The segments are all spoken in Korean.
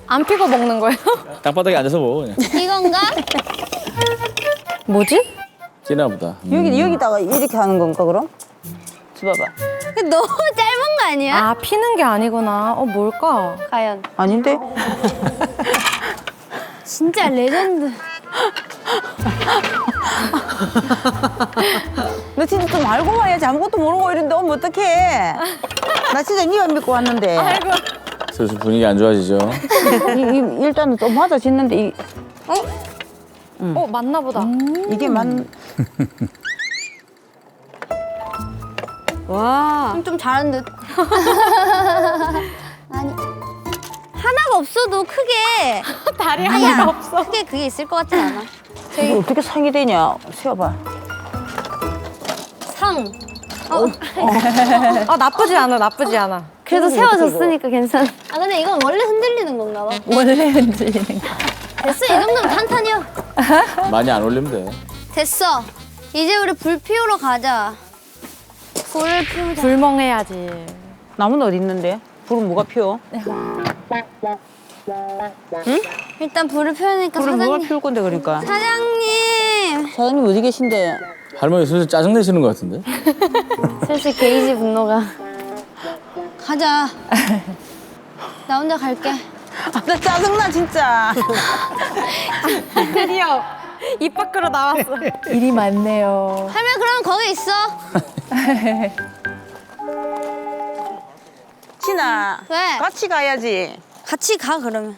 안 피고 먹는 거예요? 땅바닥에 앉아서 먹어 그냥. 이건가? 뭐지? 끼나보다. 여기다가 이렇게 하는 건가 그럼? 줘봐봐. 너무 짧은 거 아니야? 아, 피는 게 아니구나. 뭘까? 과연. 아닌데? 진짜 레전드. 너 진짜 좀 알고 와야지. 아무것도 모르고 이런데 오면 어떡해. 나 진짜 니만 믿고 왔는데. 아이고. 슬슬 분위기 안 좋아지죠. 일단은 좀 맞아짓는데 맞나 보다. 이게 와. 좀 잘한 듯. 아니. 하나가 없어도 크게. 다리 아니야. 하나가 없어. 크게 그게 있을 것 같지 않아? 이게 어떻게 상이 되냐. 세워봐. 상. 아, 나쁘지 않아, 나쁘지 않아. 그래도 세워졌으니까 괜찮아. 아 근데 이건 원래 흔들리는 건가 봐. 원래 흔들리는 거. 됐어. 이 정도면 탄탄이야. 많이 안 올리면 돼. 됐어. 이제 우리 불 피우러 가자. 불을 피우자. 불멍해야지. 나무는 어디 있는데? 불은 뭐가 피워? 일단 불을 피우니까 불은 뭐가 사장님. 피울 건데 그러니까. 사장님. 사장님 어디 계신데? 할머니 슬슬 짜증 내시는 것 같은데. 슬슬 게이지 분노가. 가자. 나 혼자 갈게. 아, 나 짜증나 진짜. 드디어 입 밖으로 나왔어. 일이 많네요. 할머니 그럼 거기 있어. 진아. 왜? 같이 가야지. 같이 가 그러면.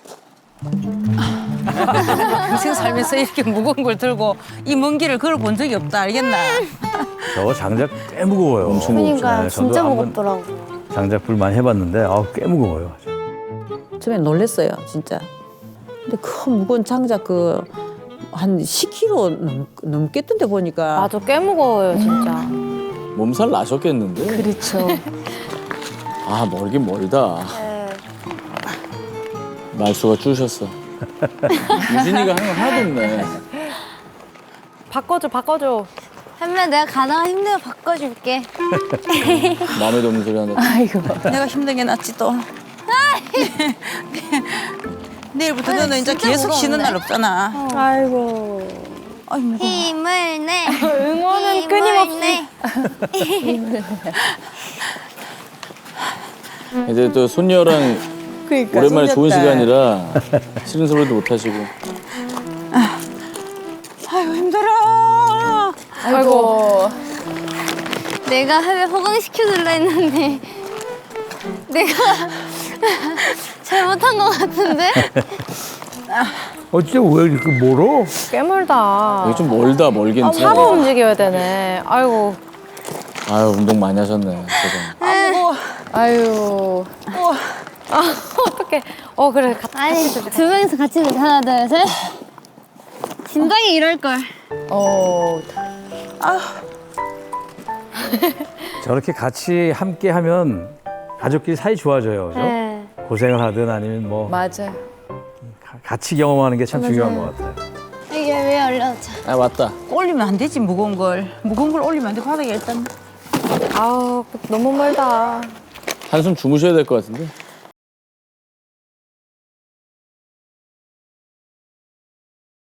평생 살면서 이렇게 무거운 걸 들고 이 먼 길을 걸어본 적이 없다. 알겠나? 저거 장작 꽤 무거워요. 엄청 그러니까 네, 진짜 저도 한번 무겁더라고. 장작불 많이 해봤는데 꽤 무거워요. 처음에 놀랬어요, 진짜. 근데 그 무거운 장작 한 10kg 넘겠던데 보니까. 맞아, 꽤 무거워요, 진짜. 몸살 나셨겠는데. 그렇죠. 아 멀긴 멀다. 말수가 줄으셨어. 유진이가 하는 건 하나도 없네. 바꿔줘, 바꿔줘. 할머니 내가 가다가 힘들어 바꿔줄게. 마음에도 없는 소리 하는데. 아이고. 내가 힘든 게 낫지 또. 내일부터 너는 이제 진짜 계속 쉬는 무거운데? 날 없잖아. 아이고. 아이 무거워. 힘을 내. 응원은 힘을 끊임없이. 내. 이제 또 손녀랑 그러니까 오랜만에 좋은 손녀딸. 시간이라 싫은 소리도 못 하시고. 아이고 힘들어. 아이고. 내가 하루에 호강시켜줄라 했는데 내가 잘못한 것 같은데? 어째 왜 이렇게 멀어? 꽤 멀다. 여기 좀 멀다 멀긴 해. 차로 움직여야 되네. 아이고. 아유 운동 많이 하셨네. 제가. 아유. 아, 어떡해. 그래. 아니 두 명이서 같이 들자. 하나 둘 셋. 진작에 이럴걸. 저렇게 같이 함께 하면 가족끼리 사이 좋아져요. 그죠? 네. 고생을 하든 아니면 뭐 맞아. 같이 경험하는 게 참 중요한 것 같아요. 이게 왜 올려져? 아 맞다. 올리면 안 되지 무거운 걸. 무거운 걸 올리면 안 돼. 바닥에 일단. 아우, 너무 멀다. 한숨 주무셔야 될 것 같은데.